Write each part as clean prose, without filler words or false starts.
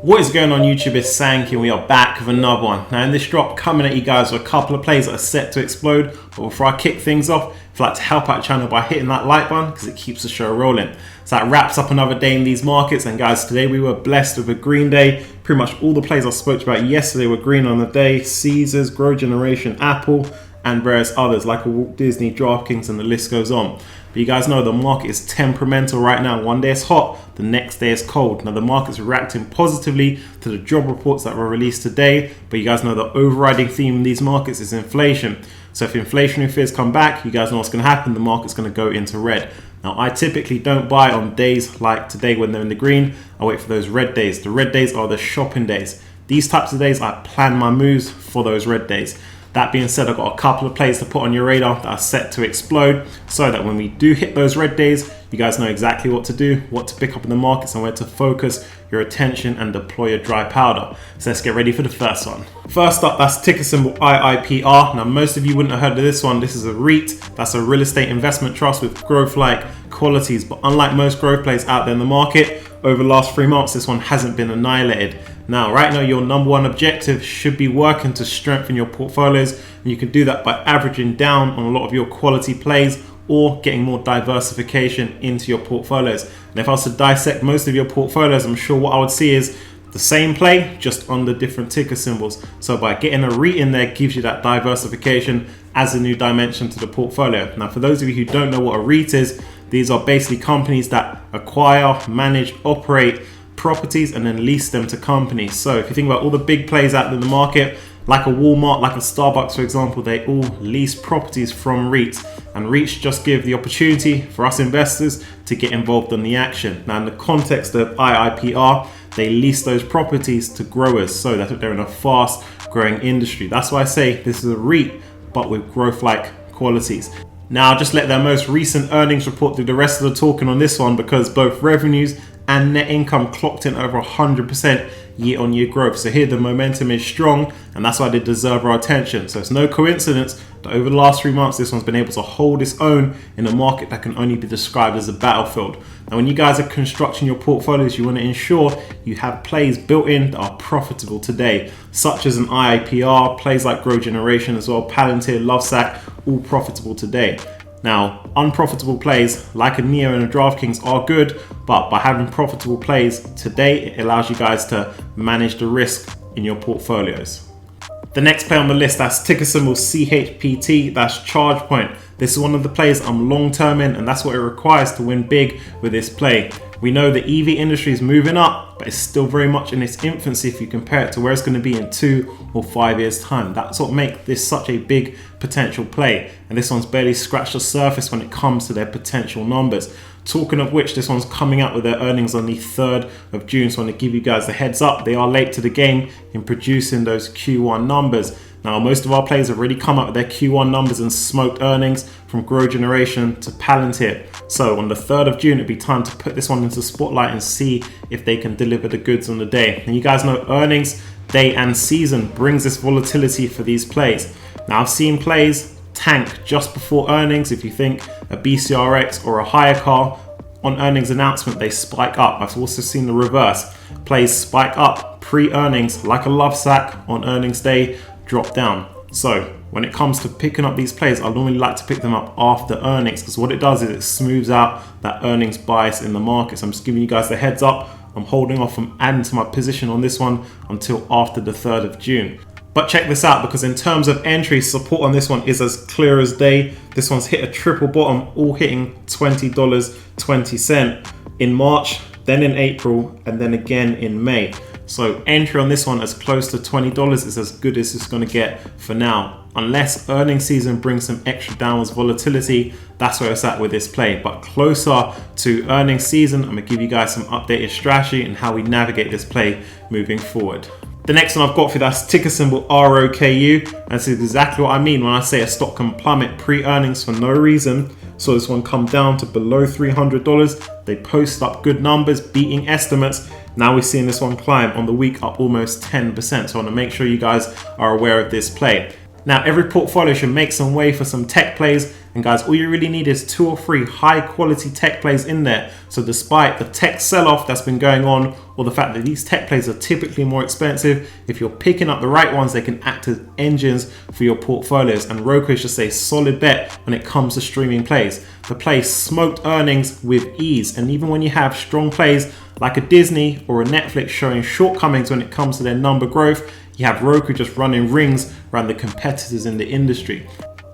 What is going on YouTube? It's Sank and we are back with another one. Now in this drop, coming at you guys with a couple of plays that are set to explode. But before I kick things off, if you'd like to help out the channel by hitting that like button because it keeps the show rolling. So that wraps up another day in these markets. And guys, today we were blessed with a green day. Pretty much all the plays I spoke about yesterday were green on the day. Caesars, Grow Generation, Apple, and various others like Walt Disney, DraftKings, and the list goes on. But you guys know the market is temperamental right now. One day it's hot, the next day it's cold. Now the market's reacting positively to the job reports that were released today, but you guys know the overriding theme in these markets is inflation. So if inflationary fears come back, you guys know what's going to happen. The market's going to go into red. Now I typically don't buy on days like today when they're in the green. I wait for those red days. The red days are the shopping days. These types of days I plan my moves for those red days. That being said, I've got a couple of plays to put on your radar that are set to explode so that when we do hit those red days, you guys know exactly what to do, what to pick up in the markets and where to focus your attention and deploy your dry powder. So let's get ready for the first one. First up, that's ticker symbol IIPR. Now most of you wouldn't have heard of this one. This is a REIT. That's a real estate investment trust with growth-like qualities. But unlike most growth plays out there in the market, over the last 3 months, this one hasn't been annihilated. Now, right now, your number one objective should be working to strengthen your portfolios. And you can do that by averaging down on a lot of your quality plays or getting more diversification into your portfolios. And if I was to dissect most of your portfolios, I'm sure what I would see is the same play, just on the different ticker symbols. So by getting a REIT in there gives you that diversification as a new dimension to the portfolio. Now, for those of you who don't know what a REIT is, these are basically companies that acquire, manage, operate properties and then lease them to companies. So if you think about all the big plays out in the market, like a Walmart, like a Starbucks, for example, they all lease properties from REITs. And REITs just give the opportunity for us investors to get involved in the action. Now, in the context of IIPR, they lease those properties to growers. So that's what they're in a fast growing industry. That's why I say this is a REIT, but with growth-like qualities. Now, I'll just let their most recent earnings report do the rest of the talking on this one because both revenues and net income clocked in over 100% year-on-year growth. So here the momentum is strong and that's why they deserve our attention. So it's no coincidence that over the last 3 months, this one's been able to hold its own in a market that can only be described as a battlefield. Now, when you guys are constructing your portfolios, you want to ensure you have plays built in that are profitable today, such as an IIPR, plays like Grow Generation as well, Palantir, Lovesac, all profitable today. Now, unprofitable plays like a Neo and a DraftKings are good, but by having profitable plays today, it allows you guys to manage the risk in your portfolios. The next play on the list, that's ticker symbol CHPT, that's ChargePoint. This is one of the plays I'm long-term in, and that's what it requires to win big with this play. We know the EV industry is moving up, but it's still very much in its infancy if you compare it to where it's going to be in 2 or 5 years' time. That's what makes this such a big potential play. And this one's barely scratched the surface when it comes to their potential numbers. Talking of which, this one's coming out with their earnings on the 3rd of June. So I want to give you guys the heads up. They are late to the game in producing those Q1 numbers. Now, most of our players have already come up with their Q1 numbers and smoked earnings from Grow Generation to Palantir. So on the 3rd of June, it'd be time to put this one into the spotlight and see if they can deliver the goods on the day. And you guys know earnings, day and season brings this volatility for these plays. Now, I've seen plays tank just before earnings. If you think a BCRX or a hire car on earnings announcement, they spike up. I've also seen the reverse. Plays spike up pre-earnings like a Lovesac on earnings day, drop down. So when it comes to picking up these plays, I normally like to pick them up after earnings because what it does is it smooths out that earnings bias in the market. So I'm just giving you guys the heads up. I'm holding off from adding to my position on this one until after the 3rd of June. But check this out, because in terms of entry, support on this one is as clear as day. This one's hit a triple bottom, all hitting $20.20 in March, then in April, and then again in May. So entry on this one as close to $20 is as good as it's going to get for now. Unless earnings season brings some extra downwards volatility, that's where it's at with this play. But closer to earnings season, I'm going to give you guys some updated strategy and how we navigate this play moving forward. The next one I've got for you, that's ticker symbol ROKU. And this is exactly what I mean when I say a stock can plummet pre-earnings for no reason. So this one come down to below $300. They post up good numbers, beating estimates. Now we're seeing this one climb on the week up almost 10%. So I want to make sure you guys are aware of this play. Now, every portfolio should make some way for some tech plays. And guys, all you really need is 2 or 3 high quality tech plays in there. So despite the tech sell-off that's been going on, or the fact that these tech plays are typically more expensive, if you're picking up the right ones, they can act as engines for your portfolios. And Roku is just a solid bet when it comes to streaming plays. The play smoked earnings with ease. And even when you have strong plays like a Disney or a Netflix showing shortcomings when it comes to their number growth, you have Roku just running rings around the competitors in the industry.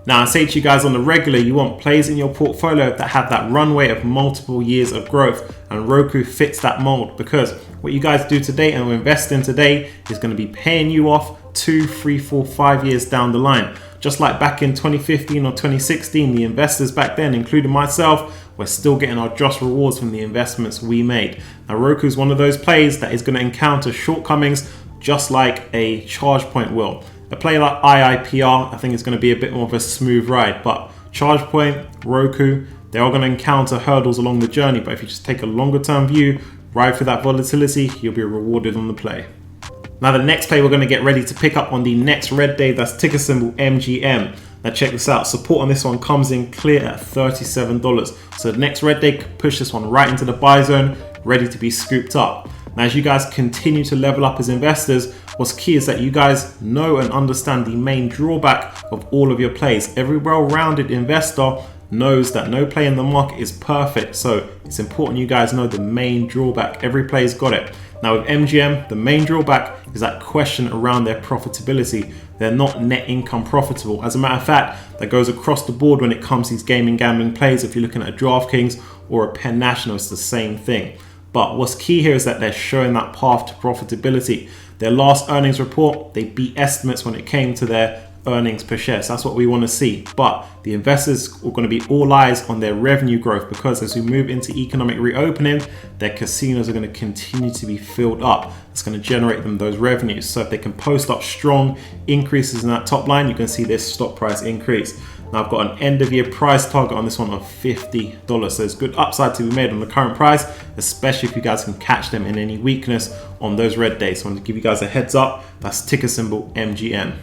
Now, I say to you guys on the regular, you want plays in your portfolio that have that runway of multiple years of growth, and Roku fits that mold, because what you guys do today and invest in today is going to be paying you off 2, 3, 4, 5 years down the line. Just like back in 2015 or 2016, the investors back then, including myself, were still getting our just rewards from the investments we made. Now, Roku is one of those plays that is going to encounter shortcomings just like a ChargePoint will. A play like IIPR, I think is going to be a bit more of a smooth ride, but ChargePoint, Roku, they are going to encounter hurdles along the journey. But if you just take a longer term view, ride through that volatility, you'll be rewarded on the play. Now, the next play we're going to get ready to pick up on the next red day, that's ticker symbol MGM. Now check this out, support on this one comes in clear at $37. So the next red day could push this one right into the buy zone, ready to be scooped up. Now, as you guys continue to level up as investors, what's key is that you guys know and understand the main drawback of all of your plays. Every well-rounded investor knows that no play in the market is perfect. So it's important you guys know the main drawback. Every play's got it. Now with MGM, the main drawback is that question around their profitability. They're not net income profitable. As a matter of fact, that goes across the board when it comes to these gaming gambling plays. If you're looking at a DraftKings or a Penn National, it's the same thing. But what's key here is that they're showing that path to profitability. Their last earnings report, they beat estimates when it came to their earnings per share. So that's what we want to see. But the investors are going to be all eyes on their revenue growth, because as we move into economic reopening, their casinos are going to continue to be filled up. It's going to generate them those revenues. So if they can post up strong increases in that top line, you can see this stock price increase. Now I've got an end of year price target on this one of $50. So there's good upside to be made on the current price, especially if you guys can catch them in any weakness on those red days. So I want to give you guys a heads up. That's ticker symbol MGM.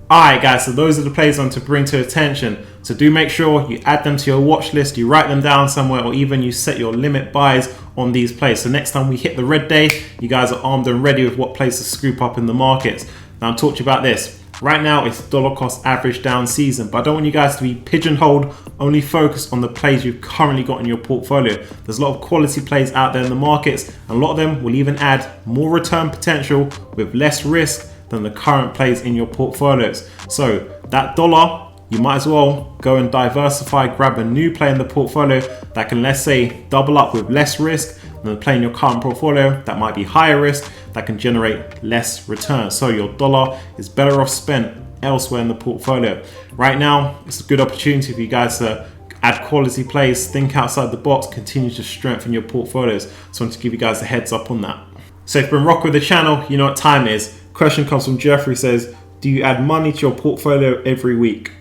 Alright guys, so those are the plays on to bring to attention. So do make sure you add them to your watch list, you write them down somewhere, or even you set your limit buys on these plays. So next time we hit the red day, you guys are armed and ready with what plays to scoop up in the markets. Now I'll talk to you about this. Right now it's dollar cost average down season, but I don't want you guys to be pigeonholed, only focus on the plays you've currently got in your portfolio. There's a lot of quality plays out there in the markets, and a lot of them will even add more return potential with less risk than the current plays in your portfolios. So that dollar, you might as well go and diversify, grab a new play in the portfolio that can, let's say, double up with less risk than the play in your current portfolio that might be higher risk, that can generate less return. So your dollar is better off spent elsewhere in the portfolio. Right now, it's a good opportunity for you guys to add quality plays, think outside the box, continue to strengthen your portfolios. So I want to give you guys a heads up on that. So if you've been rocking with the channel, you know what time it is. Question comes from Jeffrey, says, do you add money to your portfolio every week?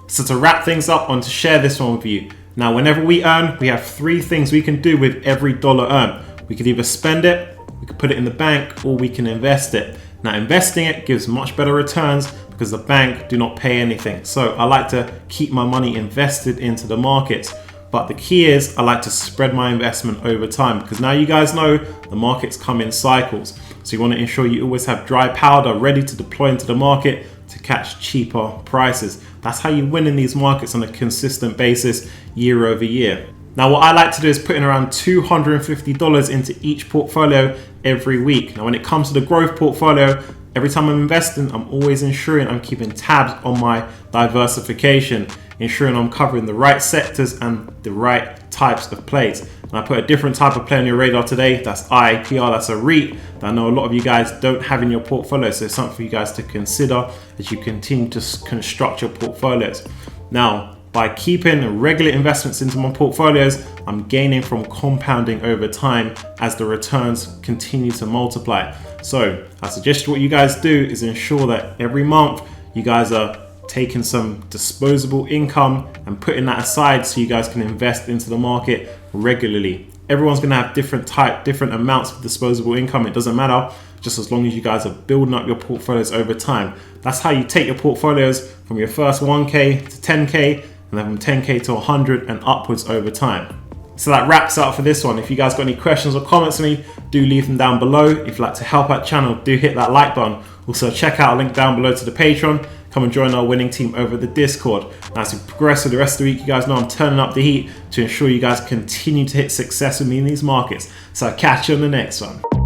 So to wrap things up, I want to share this one with you. Now, whenever we earn, we have 3 things we can do with every dollar earned. We could either spend it, we could put it in the bank, or we can invest it. Now, investing it gives much better returns because the bank do not pay anything. So I like to keep my money invested into the markets. But the key is I like to spread my investment over time, because now you guys know the markets come in cycles. So you want to ensure you always have dry powder ready to deploy into the market to catch cheaper prices. That's how you win in these markets on a consistent basis year over year. Now what I like to do is put in around $250 into each portfolio every week. Now when it comes to the growth portfolio, every time I'm investing, I'm always ensuring I'm keeping tabs on my diversification, ensuring I'm covering the right sectors and the right types of plays. And I put a different type of play on your radar today. That's IIPR, that's a REIT that I know a lot of you guys don't have in your portfolio. So it's something for you guys to consider as you continue to construct your portfolios. Now, by keeping regular investments into my portfolios, I'm gaining from compounding over time as the returns continue to multiply. So I suggest what you guys do is ensure that every month you guys are taking some disposable income and putting that aside so you guys can invest into the market regularly. Everyone's going to have different amounts of disposable income. It doesn't matter, just as long as you guys are building up your portfolios over time. That's how you take your portfolios from your first 1K to 10K, and then from 10K to 100 and upwards over time. So that wraps up for this one. If you guys got any questions or comments for me, do leave them down below. If you'd like to help out the channel, do hit that like button. Also check out a link down below to the Patreon. Come and join our winning team over the Discord. Now, as we progress through the rest of the week, you guys know I'm turning up the heat to ensure you guys continue to hit success with me in these markets. So I'll catch you on the next one.